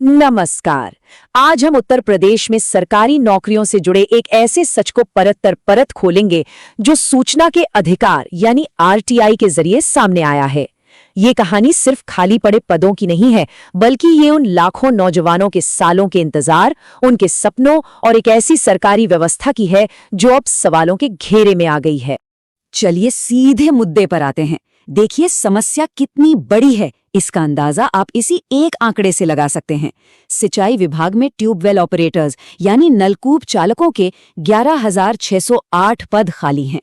नमस्कार। आज हम उत्तर प्रदेश में सरकारी नौकरियों से जुड़े एक ऐसे सच को परत दर परत खोलेंगे जो सूचना के अधिकार यानी आरटीआई के जरिए सामने आया है। ये कहानी सिर्फ खाली पड़े पदों की नहीं है, बल्कि ये उन लाखों नौजवानों के सालों के इंतजार, उनके सपनों और एक ऐसी सरकारी व्यवस्था की है जो अब सवालों के घेरे में आ गई है। चलिए सीधे मुद्दे पर आते हैं। देखिए समस्या कितनी बड़ी है, इसका अंदाजा आप इसी एक आंकड़े से लगा सकते हैं। सिंचाई विभाग में ट्यूबवेल ऑपरेटर्स यानी नलकूप चालकों के 11,608 पद खाली हैं।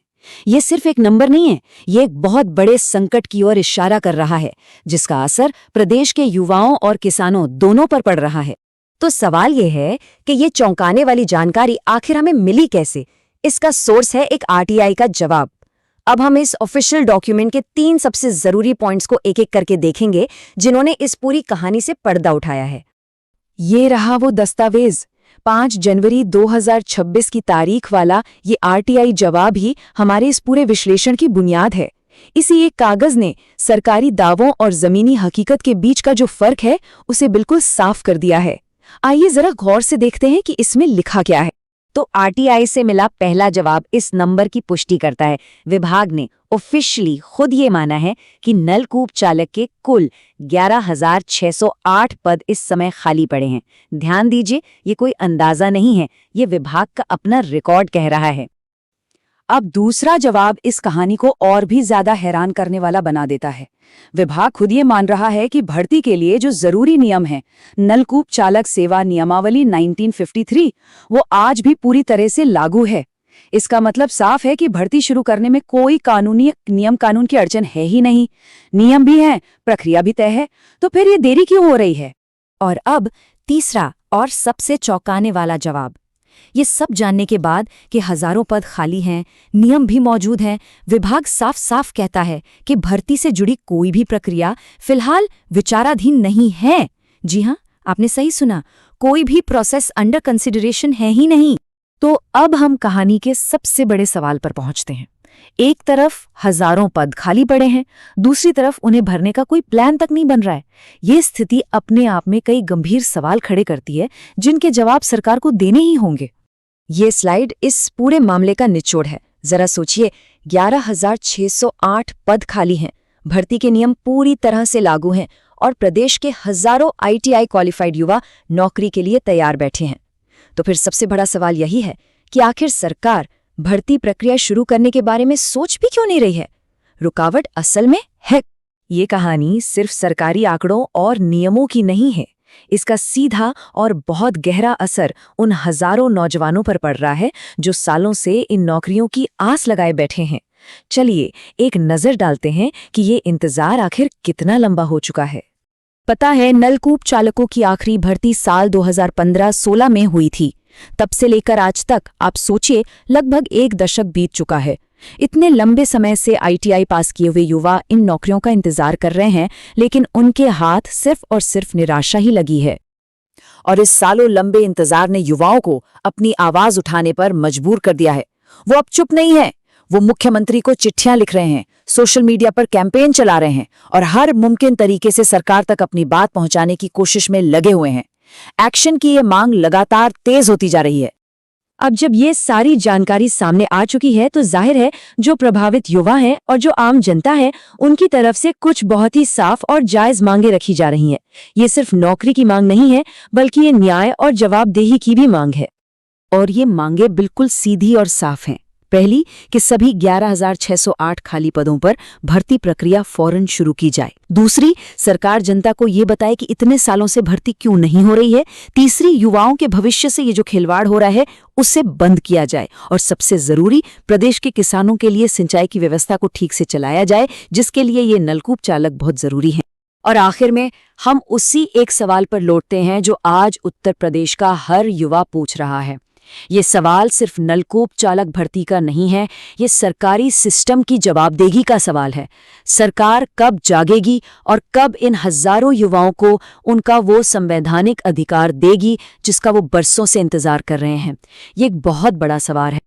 ये सिर्फ एक नंबर नहीं है, ये एक बहुत बड़े संकट की ओर इशारा कर रहा है, जिसका असर प्रदेश के युवाओं और किसानों दोनों पर पड़ रहा है। तो सवाल ये है कि ये चौंकाने वाली जानकारी आखिर हमें मिली कैसे? इसका सोर्स है एक आरटीआई का जवाब। अब हम इस ऑफिशियल डॉक्यूमेंट के 3 सबसे जरूरी पॉइंट्स को एक एक करके देखेंगे, जिन्होंने इस पूरी कहानी से पर्दा उठाया है। ये रहा वो दस्तावेज, 5 जनवरी 2026 की तारीख वाला ये आरटीआई जवाब ही हमारे इस पूरे विश्लेषण की बुनियाद है। इसी एक कागज ने सरकारी दावों और जमीनी हकीकत के बीच का जो फर्क है, उसे बिल्कुल साफ कर दिया है। आइए जरा गौर से देखते हैं कि इसमें लिखा क्या है। तो आरटीआई से मिला पहला जवाब इस नंबर की पुष्टि करता है। विभाग ने ऑफिशियली खुद ये माना है कि नलकूप चालक के कुल 11,608 पद इस समय खाली पड़े हैं। ध्यान दीजिए, ये कोई अंदाजा नहीं है, ये विभाग का अपना रिकॉर्ड कह रहा है। अब दूसरा जवाब इस कहानी को और भी ज्यादा हैरान करने वाला बना देता है। विभाग खुद ये मान रहा है कि भर्ती के लिए जो जरूरी नियम है, नलकूप चालक सेवा नियमावली 1953, वो आज भी पूरी तरह से लागू है। इसका मतलब साफ है कि भर्ती शुरू करने में कोई कानूनी नियम कानून की अड़चन है ही नहीं। नियम भी हैं, प्रक्रिया भी तय है, तो फिर ये देरी क्यों हो रही है? और अब तीसरा और सबसे चौंकाने वाला जवाब। ये सब जानने के बाद कि हजारों पद खाली हैं, नियम भी मौजूद हैं, विभाग साफ साफ कहता है कि भर्ती से जुड़ी कोई भी प्रक्रिया फिलहाल विचाराधीन नहीं है। जी हाँ, आपने सही सुना, कोई भी प्रोसेस अंडर कंसिडरेशन है ही नहीं। तो अब हम कहानी के सबसे बड़े सवाल पर पहुंचते हैं। एक तरफ हजारों पद खाली पड़े हैं, दूसरी तरफ उन्हें भरने का कोई प्लान तक नहीं बन रहा है। ये स्थिति अपने आप में कई गंभीर सवाल खड़े करती है, जिनके जवाब सरकार को देने ही होंगे। ये स्लाइड इस पूरे मामले का निचोड़ है। जरा सोचिए, 11,608 पद खाली हैं, भर्ती के नियम पूरी तरह से लागू हैं और प्रदेश के हजारों आईटीआई क्वालिफाइड युवा नौकरी के लिए तैयार बैठे हैं। तो फिर सबसे बड़ा सवाल यही है कि आखिर सरकार भर्ती प्रक्रिया शुरू करने के बारे में सोच भी क्यों नहीं रही है? रुकावट असल में है। ये कहानी सिर्फ सरकारी आंकड़ों और नियमों की नहीं है, इसका सीधा और बहुत गहरा असर उन हजारों नौजवानों पर पड़ रहा है जो सालों से इन नौकरियों की आस लगाए बैठे हैं। चलिए एक नजर डालते हैं कि ये इंतजार आखिर कितना लंबा हो चुका है। पता है, नलकूप चालकों की आखिरी भर्ती साल 2015-16 में हुई थी। तब से लेकर आज तक आप सोचिए, लगभग 1 दशक बीत चुका है। इतने लंबे समय से आईटीआई पास किए हुए युवा इन नौकरियों का इंतजार कर रहे हैं, लेकिन उनके हाथ सिर्फ और सिर्फ निराशा ही लगी है। और इस सालों लंबे इंतजार ने युवाओं को अपनी आवाज उठाने पर मजबूर कर दिया है। वो अब चुप नहीं है, वो मुख्यमंत्री को चिट्ठियां लिख रहे हैं, सोशल मीडिया पर कैंपेन चला रहे हैं और हर मुमकिन तरीके से सरकार तक अपनी बात पहुंचाने की कोशिश में लगे हुए हैं। एक्शन की ये मांग लगातार तेज होती जा रही है। अब जब ये सारी जानकारी सामने आ चुकी है, तो जाहिर है जो प्रभावित युवा हैं और जो आम जनता है, उनकी तरफ से कुछ बहुत ही साफ और जायज मांगे रखी जा रही हैं। ये सिर्फ नौकरी की मांग नहीं है, बल्कि ये न्याय और जवाबदेही की भी मांग है। और ये मांगे बिल्कुल सीधी और साफ हैं। पहली, कि सभी 11,608 खाली पदों पर भर्ती प्रक्रिया फौरन शुरू की जाए। दूसरी, सरकार जनता को ये बताए कि इतने सालों से भर्ती क्यों नहीं हो रही है। तीसरी, युवाओं के भविष्य से ये जो खिलवाड़ हो रहा है, उसे बंद किया जाए। और सबसे जरूरी, प्रदेश के किसानों के लिए सिंचाई की व्यवस्था को ठीक से चलाया जाए, जिसके लिए ये नलकूप चालक बहुत जरूरी हैं। और आखिर में हम उसी एक सवाल पर लौटते हैं जो आज उत्तर प्रदेश का हर युवा पूछ रहा है। ये सवाल सिर्फ नलकूप चालक भर्ती का नहीं है, ये सरकारी सिस्टम की जवाबदेही का सवाल है। सरकार कब जागेगी और कब इन हजारों युवाओं को उनका वो संवैधानिक अधिकार देगी जिसका वो बरसों से इंतजार कर रहे हैं? ये एक बहुत बड़ा सवाल है।